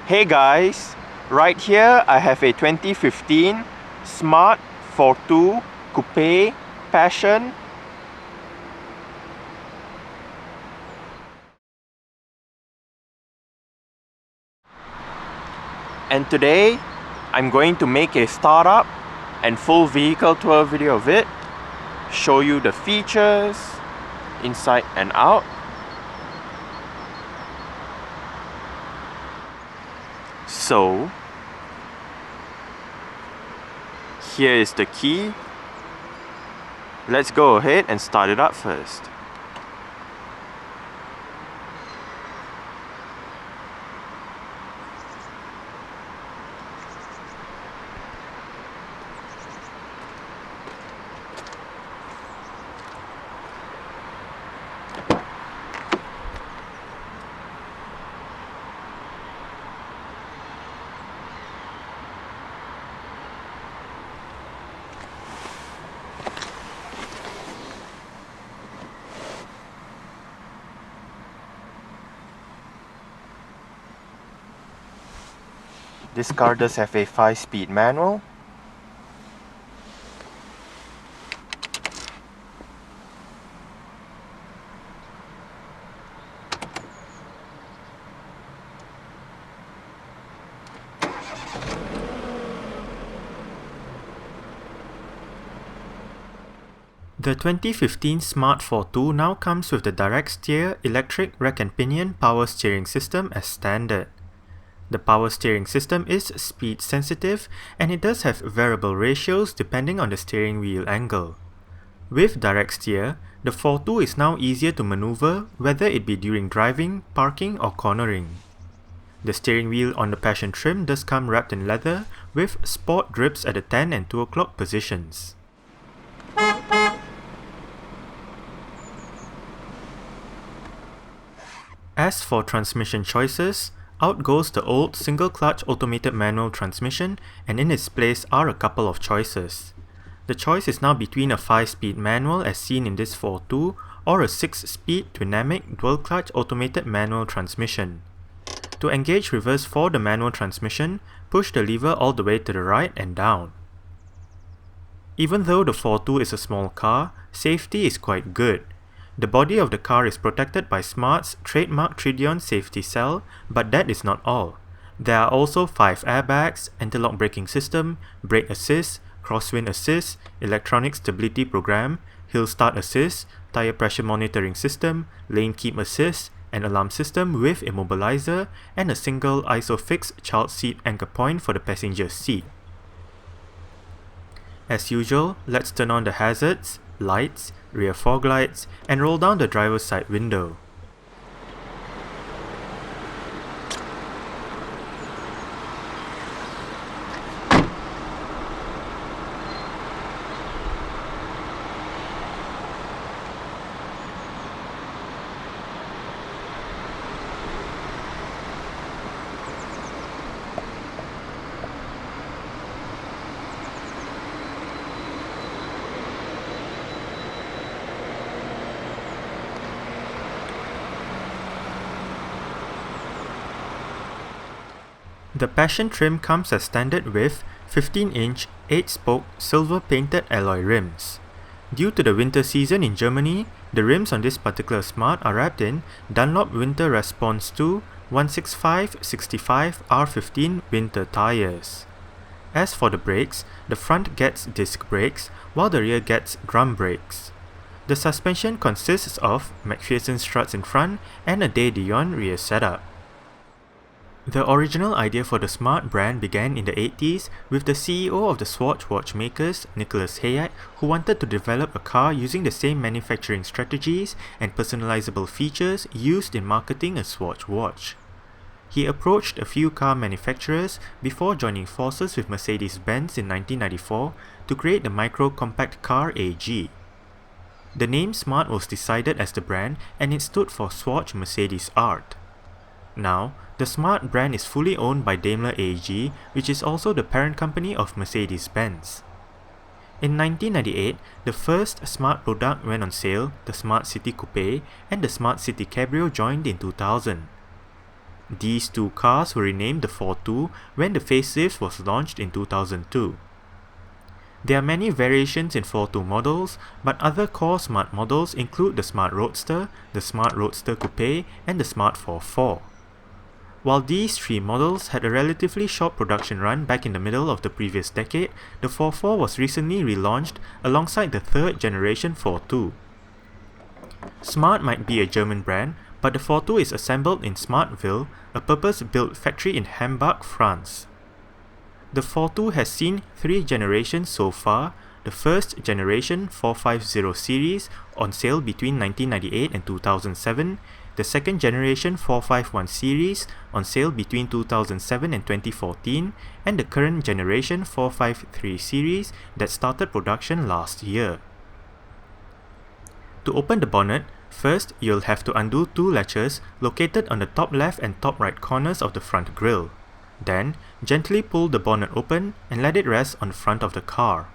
Hey guys, right here I have a 2015 Smart Fortwo Coupe Passion. And today I'm going to make a startup and full vehicle tour video of it, show you the features inside and out. So here is the key. Let's go ahead and start it up first. This car does have a 5-speed manual. The 2015 Smart Fortwo now comes with the direct steer, electric rack and pinion power steering system as standard. The power steering system is speed sensitive and it does have variable ratios depending on the steering wheel angle. With direct steer, the Fortwo is now easier to maneuver whether it be during driving, parking or cornering. The steering wheel on the Passion trim does come wrapped in leather with sport grips at the 10 and 2 o'clock positions. As for transmission choices, out goes the old single-clutch automated manual transmission, and in its place are a couple of choices. The choice is now between a 5-speed manual as seen in this Fortwo or a 6-speed dynamic dual-clutch automated manual transmission. To engage reverse for the manual transmission, push the lever all the way to the right and down. Even though the Fortwo is a small car, safety is quite good. The body of the car is protected by Smart's trademark Tridion safety cell, but that is not all. There are also 5 airbags, anti-lock braking system, brake assist, crosswind assist, electronic stability program, hill start assist, tire pressure monitoring system, lane keep assist, an alarm system with immobilizer, and a single ISOFIX child seat anchor point for the passenger seat. As usual, let's turn on the hazards, lights, rear fog lights, and roll down the driver's side window. The Passion trim comes as standard with 15-inch, 8-spoke, silver-painted alloy rims. Due to the winter season in Germany, the rims on this particular Smart are wrapped in Dunlop Winter Response 2 165/65 R15 winter tyres. As for the brakes, the front gets disc brakes, while the rear gets drum brakes. The suspension consists of McPherson struts in front and a De Dion rear setup. The original idea for the Smart brand began in the 80s with the CEO of the Swatch watchmakers, Nicholas Hayek, who wanted to develop a car using the same manufacturing strategies and personalizable features used in marketing a Swatch watch. He approached a few car manufacturers before joining forces with Mercedes-Benz in 1994 to create the micro-compact car AG. The name Smart was decided as the brand and it stood for Swatch Mercedes Art. Now, the Smart brand is fully owned by Daimler AG, which is also the parent company of Mercedes-Benz. In 1998, the first Smart product went on sale, the Smart City Coupe, and the Smart City Cabrio joined in 2000. These two cars were renamed the fortwo when the facelift was launched in 2002. There are many variations in fortwo models, but other core Smart models include the Smart Roadster, the Smart Roadster Coupe, and the Smart fortwo. While these three models had a relatively short production run back in the middle of the previous decade, the fortwo was recently relaunched alongside the third generation fortwo. Smart might be a German brand, but the fortwo is assembled in Smartville, a purpose-built factory in Hambach, France. The fortwo has seen 3 generations so far, the first generation 450 series on sale between 1998 and 2007, the second generation 451 series on sale between 2007 and 2014, and the current generation 453 series that started production last year. To open the bonnet, first you'll have to undo 2 latches located on the top left and top right corners of the front grille. Then, gently pull the bonnet open and let it rest on the front of the car.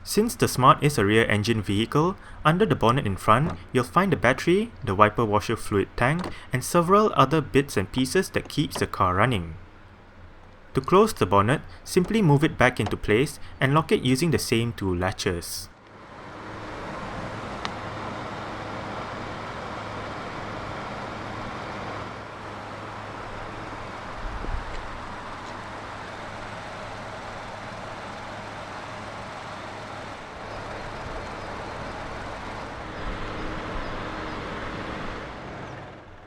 Since the Smart is a rear engine vehicle, under the bonnet in front, you'll find the battery, the wiper washer fluid tank, and several other bits and pieces that keeps the car running. To close the bonnet, simply move it back into place and lock it using the same 2 latches.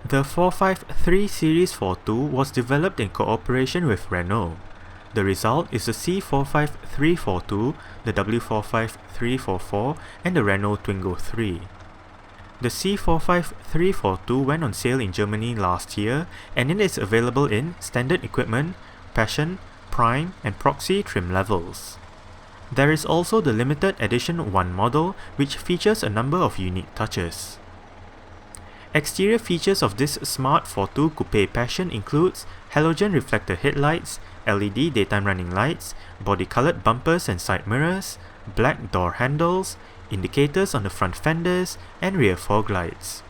The 453 series fortwo was developed in cooperation with Renault. The result is the C453 fortwo, the W453 44, and the Renault Twingo 3. The C453 fortwo went on sale in Germany last year, and it is available in standard equipment, Passion, Prime, and Proxy trim levels. There is also the limited edition 1 model, which features a number of unique touches. Exterior features of this Smart fortwo Coupe Passion includes halogen reflector headlights, LED daytime running lights, body-colored bumpers and side mirrors, black door handles, indicators on the front fenders, and rear fog lights.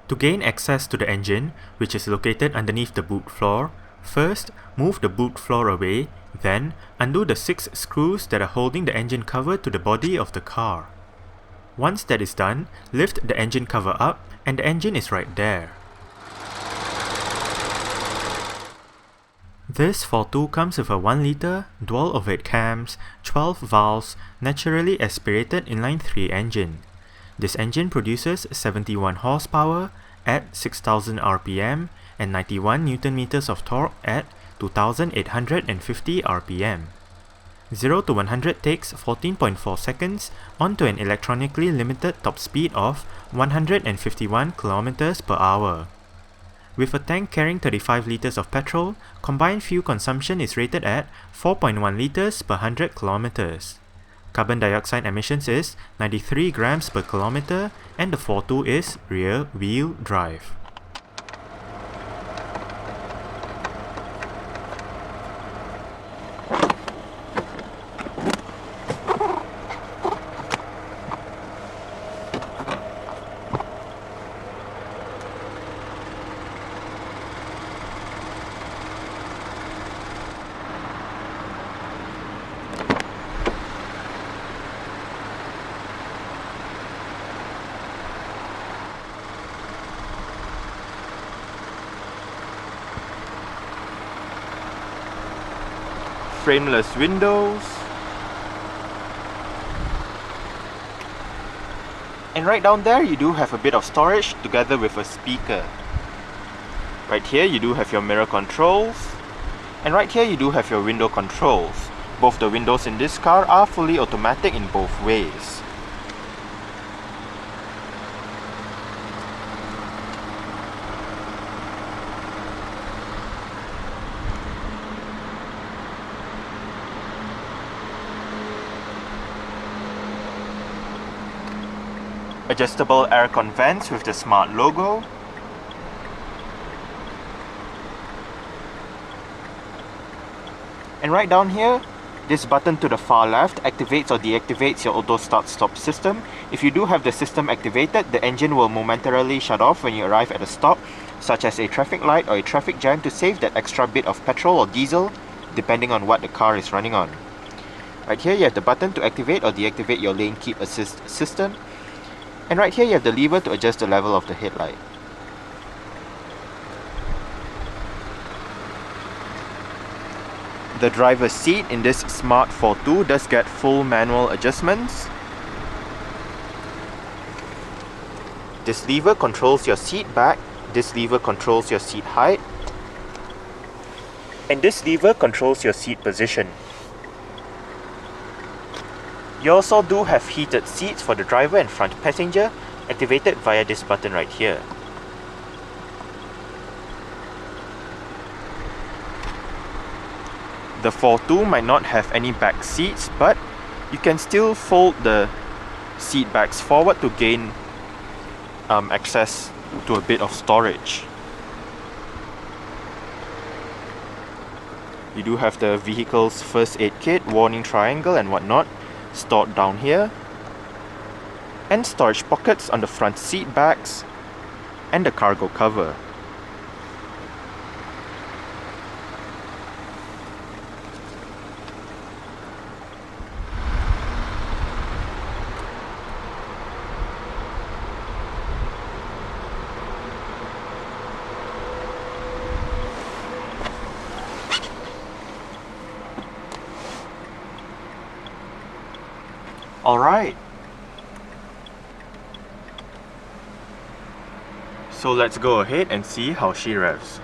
To gain access to the engine, which is located underneath the boot floor, first move the boot floor away, then undo the 6 screws that are holding the engine cover to the body of the car. Once that is done, lift the engine cover up and the engine is right there. This fortwo comes with a 1 liter, dual overhead cams, 12 valves, naturally aspirated inline-3 engine. This engine produces 71 horsepower at 6000 rpm and 91 Nm of torque at 2850 rpm. 0 to 100 takes 14.4 seconds onto an electronically limited top speed of 151 km per hour. With a tank carrying 35 liters of petrol, combined fuel consumption is rated at 4.1 liters per 100 kilometers. Carbon dioxide emissions is 93 grams per kilometer, and the fortwo is rear-wheel drive. Frameless windows, and right down there you do have a bit of storage together with a speaker. Right here you do have your mirror controls, and right here you do have your window controls. Both the windows in this car are fully automatic in both ways. adjustable aircon vents with the Smart logo, and right down here, this button to the far left activates or deactivates your auto start-stop system. If you do have the system activated, the engine will momentarily shut off when you arrive at a stop, such as a traffic light or a traffic jam, to save that extra bit of petrol or diesel, depending on what the car is running on. Right here you have the button to activate or deactivate your lane keep assist system, and right here you have the lever to adjust the level of the headlight. The driver's seat in this Smart fortwo does get full manual adjustments. This lever controls your seat back, this lever controls your seat height, and this lever controls your seat position. You also do have heated seats for the driver and front passenger, activated via this button right here. The fortwo might not have any back seats, but you can still fold the seat backs forward to gain access to a bit of storage. You do have the vehicle's first aid kit, warning triangle and whatnot stored down here, and storage pockets on the front seat backs and the cargo cover. Alright, so let's go ahead and see how she revs.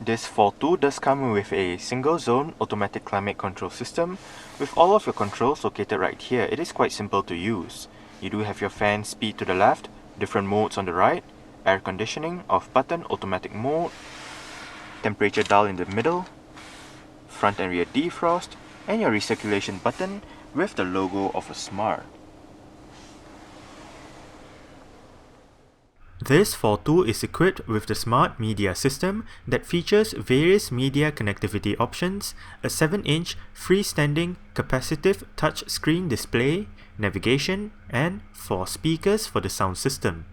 This fortwo does come with a single zone automatic climate control system with all of your controls located right here. It is quite simple to use. You do have your fan speed to the left, different modes on the right, air conditioning, off button, automatic mode, temperature dial in the middle, front and rear defrost, and your recirculation button with the logo of a Smart. This fortwo is equipped with the Smart Media system that features various media connectivity options, a 7-inch freestanding capacitive touchscreen display, navigation, and 4 speakers for the sound system.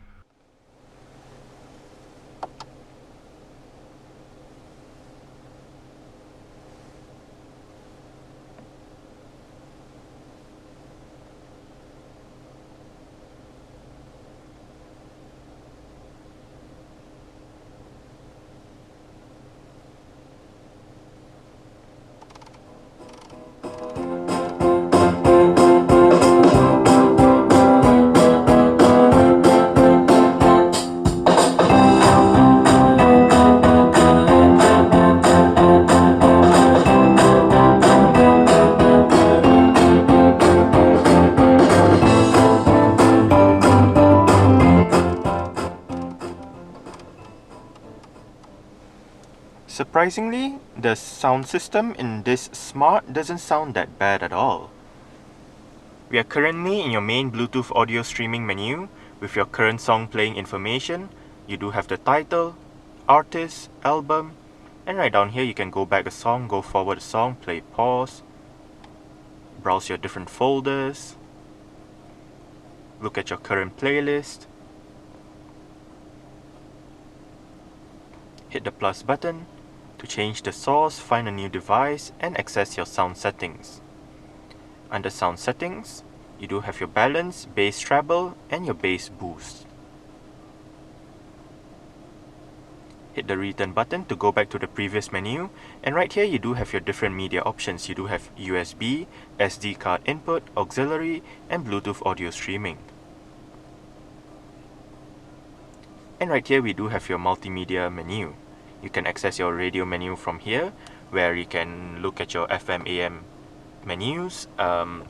Surprisingly, the sound system in this Smart doesn't sound that bad at all. We are currently in your main Bluetooth audio streaming menu with your current song playing information. You do have the title, artist, album, and right down here you can go back a song, go forward a song, play pause, browse your different folders, look at your current playlist, hit the plus button to change the source, find a new device, and access your sound settings. Under sound settings, you do have your balance, bass treble, and your bass boost. Hit the return button to go back to the previous menu, and right here you do have your different media options. You do have USB, SD card input, auxiliary, and Bluetooth audio streaming. And right here we do have your multimedia menu. You can access your radio menu from here, where you can look at your FM AM menus,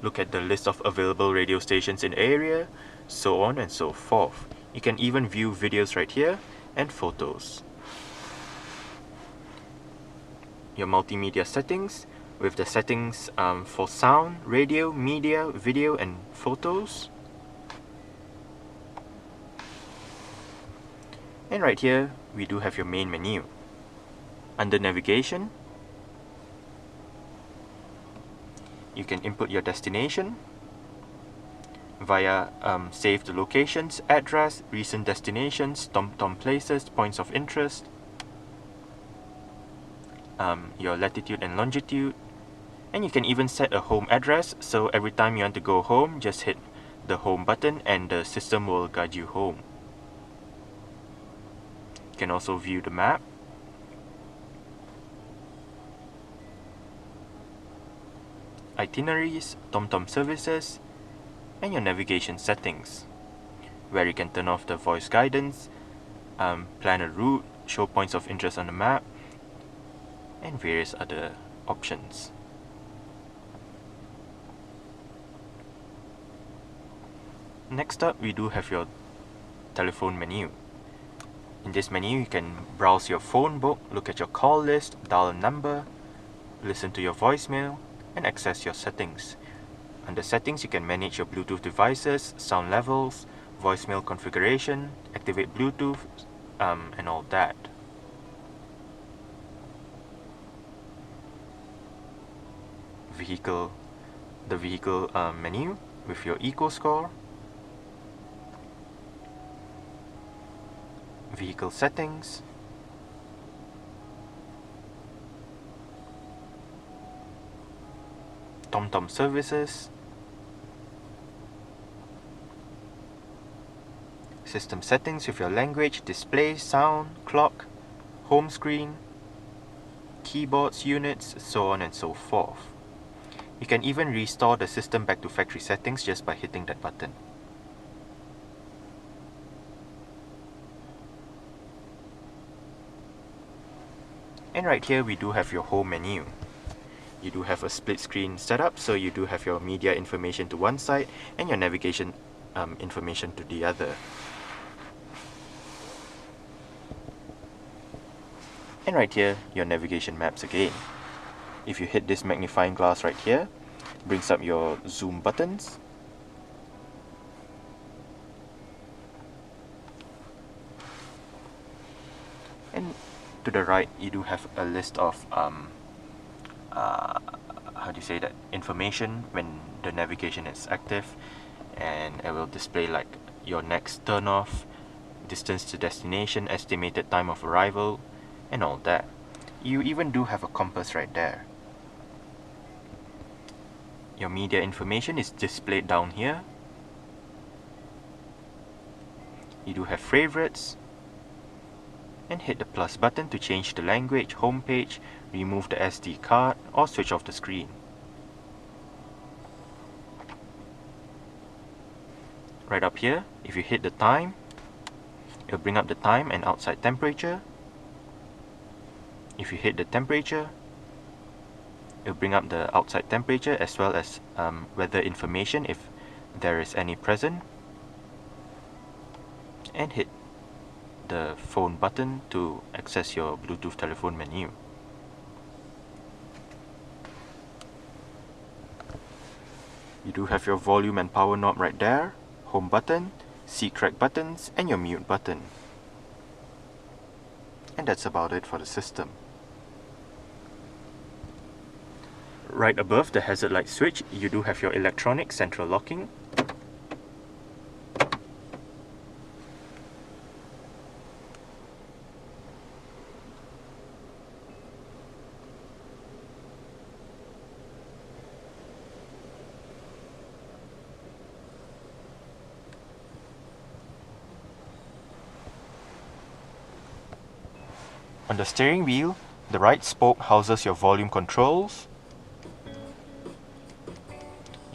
look at the list of available radio stations in the area, so on and so forth. You can even view videos right here and photos. Your multimedia settings with the settings for sound, radio, media, video, and photos. And right here we do have your main menu. Under navigation, you can input your destination via save the locations, address, recent destinations, TomTom places, points of interest, your latitude and longitude, and you can even set a home address, so every time you want to go home, just hit the home button and the system will guide you home. You can also view the map, itineraries, TomTom services, and your navigation settings, where you can turn off the voice guidance, plan a route, show points of interest on the map, and various other options. Next up, we do have your telephone menu. In this menu, you can browse your phone book, look at your call list, dial a number, listen to your voicemail, and access your settings. Under settings, you can manage your Bluetooth devices, sound levels, voicemail configuration, activate Bluetooth, and all that. The vehicle menu with your eco score, vehicle settings, TomTom services, system settings with your language, display, sound, clock, home screen, keyboards, units, so on and so forth. You can even restore the system back to factory settings just by hitting that button. And right here we do have your home menu. You do have a split screen setup, so you do have your media information to one side and your navigation information to the other. And right here, your navigation maps again. If you hit this magnifying glass right here, brings up your zoom buttons. And to the right, you do have a list of information when the navigation is active, and it will display like your next turn off, distance to destination, estimated time of arrival, and all that. You even do have a compass right there. Your media information is displayed down here. You do have favorites, and hit the plus button to change the language, homepage, remove the SD card, or switch off the screen. Right up here, if you hit the time, it'll bring up the time and outside temperature. If you hit the temperature, it'll bring up the outside temperature as well as weather information if there is any present. And hit the phone button to access your Bluetooth telephone menu. You do have your volume and power knob right there, home button, seat track buttons, and your mute button. And that's about it for the system. Right above the hazard light switch, you do have your electronic central locking. On the steering wheel, the right spoke houses your volume controls,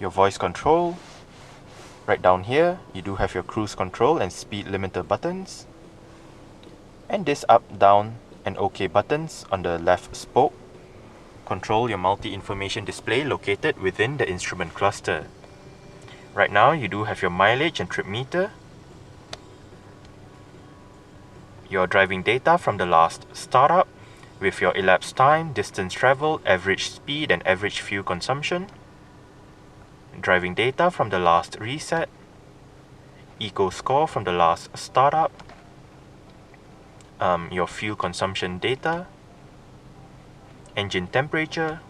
your voice control. Right down here, you do have your cruise control and speed limiter buttons, and this up, down, and OK buttons on the left spoke control your multi-information display located within the instrument cluster. Right now, you do have your mileage and trip meter, your driving data from the last startup with your elapsed time, distance traveled, average speed, and average fuel consumption, driving data from the last reset, eco score from the last startup, your fuel consumption data, engine temperature,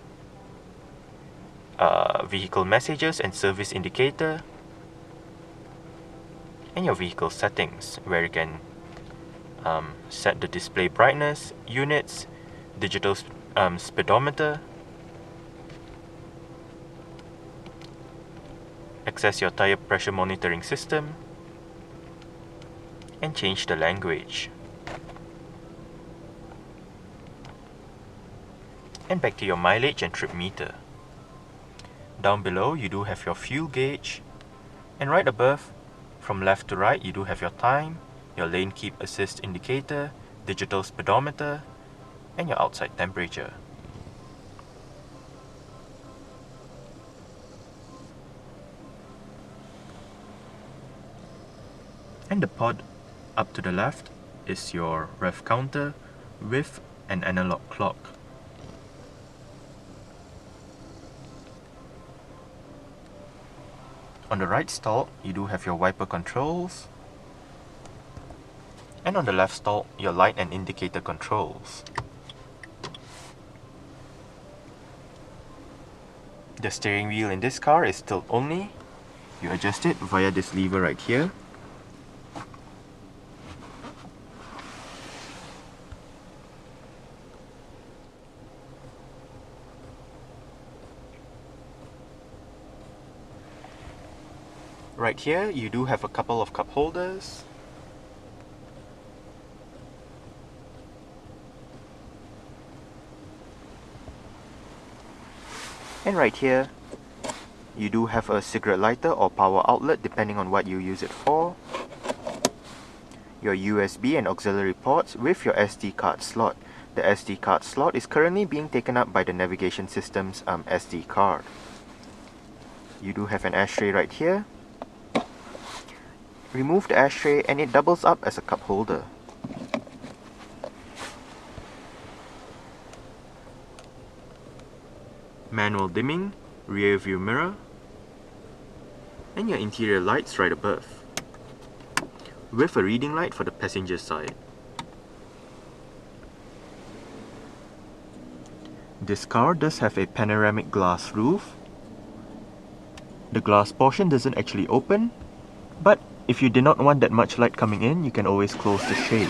vehicle messages and service indicator, and your vehicle settings, where you can set the display brightness, units, digital speedometer, access your tire pressure monitoring system, and change the language. And back to your mileage and trip meter. Down below, you do have your fuel gauge, and right above, from left to right, you do have your time, your lane keep assist indicator, digital speedometer, and your outside temperature. And the pod up to the left is your rev counter with an analog clock. On the right stall, you do have your wiper controls, and on the left stall, your light and indicator controls. The steering wheel in this car is tilt only. You adjust it via this lever right here. Right here, you do have a couple of cup holders. And right here, you do have a cigarette lighter or power outlet depending on what you use it for. Your USB and auxiliary ports with your SD card slot. The SD card slot is currently being taken up by the navigation system's SD card. You do have an ashtray right here. Remove the ashtray and it doubles up as a cup holder. Manual dimming, rear view mirror, and your interior lights right above, with a reading light for the passenger side. This car does have a panoramic glass roof. The glass portion doesn't actually open, but if you did not want that much light coming in, you can always close the shade.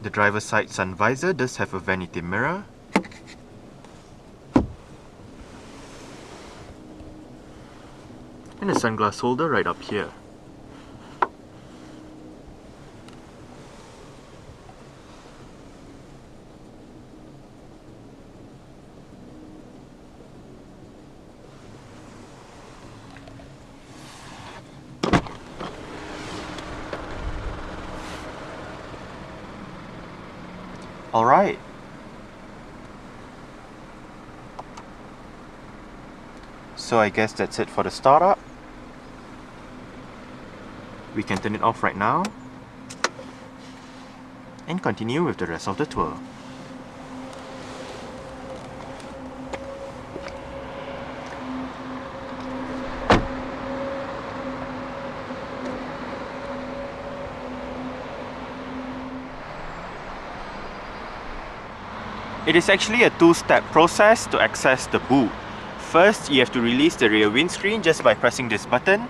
The driver's side sun visor does have a vanity mirror. And a sunglass holder right up here. Alright. So I guess that's it for the startup. We can turn it off right now and continue with the rest of the tour. It is actually a two-step process to access the boot. First, you have to release the rear windscreen just by pressing this button.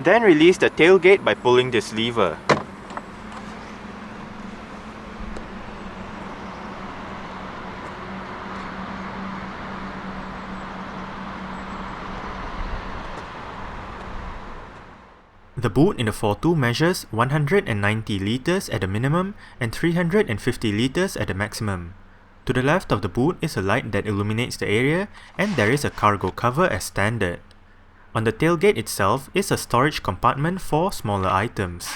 Then release the tailgate by pulling this lever. The boot in the fortwo measures 190 litres at the minimum and 350 litres at the maximum. To the left of the boot is a light that illuminates the area, and there is a cargo cover as standard. On the tailgate itself is a storage compartment for smaller items.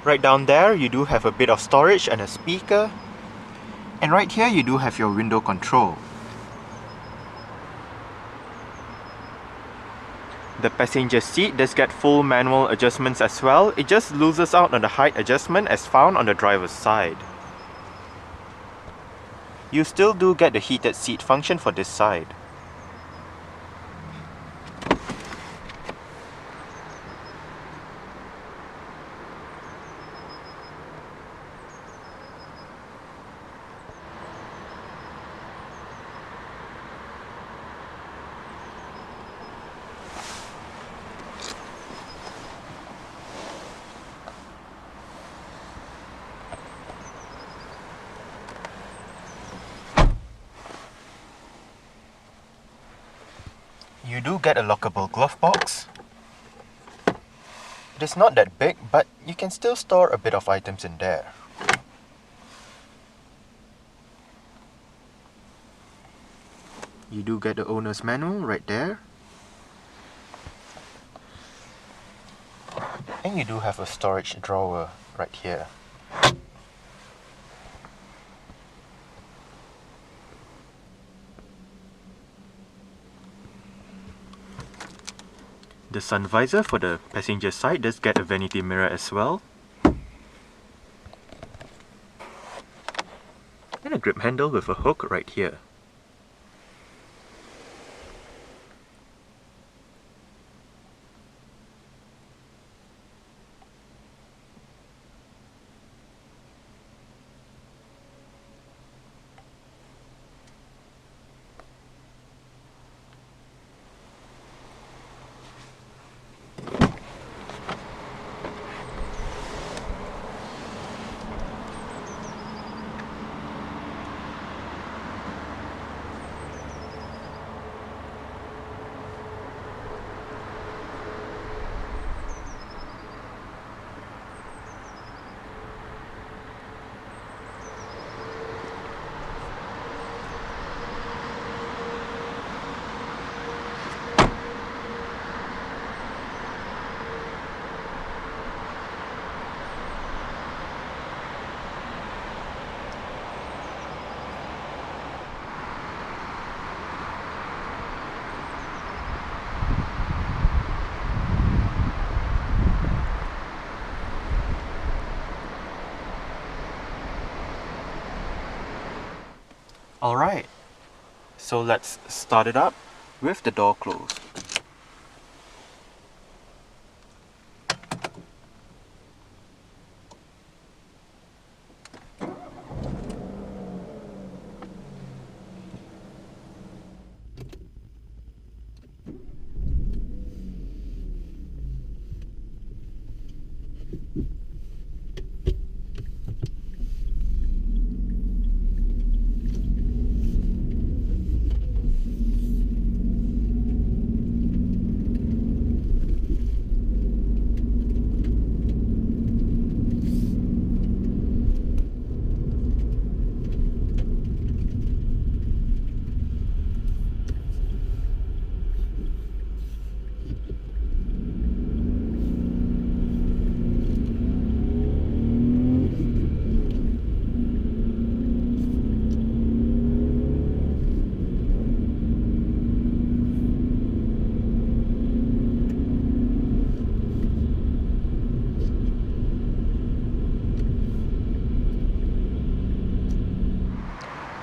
Right down there, you do have a bit of storage and a speaker. And right here, you do have your window control. The passenger seat does get full manual adjustments as well. It just loses out on the height adjustment as found on the driver's side. You still do get the heated seat function for this side. You do get a lockable glove box. It is not that big, but you can still store a bit of items in there. You do get the owner's manual right there. And you do have a storage drawer right here. The sun visor for the passenger side does get a vanity mirror as well. And a grip handle with a hook right here. Alright, so let's start it up with the door closed.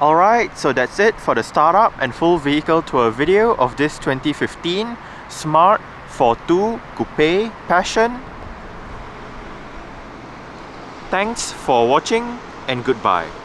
Alright, so that's it for the startup and full vehicle tour video of this 2015 Smart fortwo Coupe Passion. Thanks for watching and goodbye.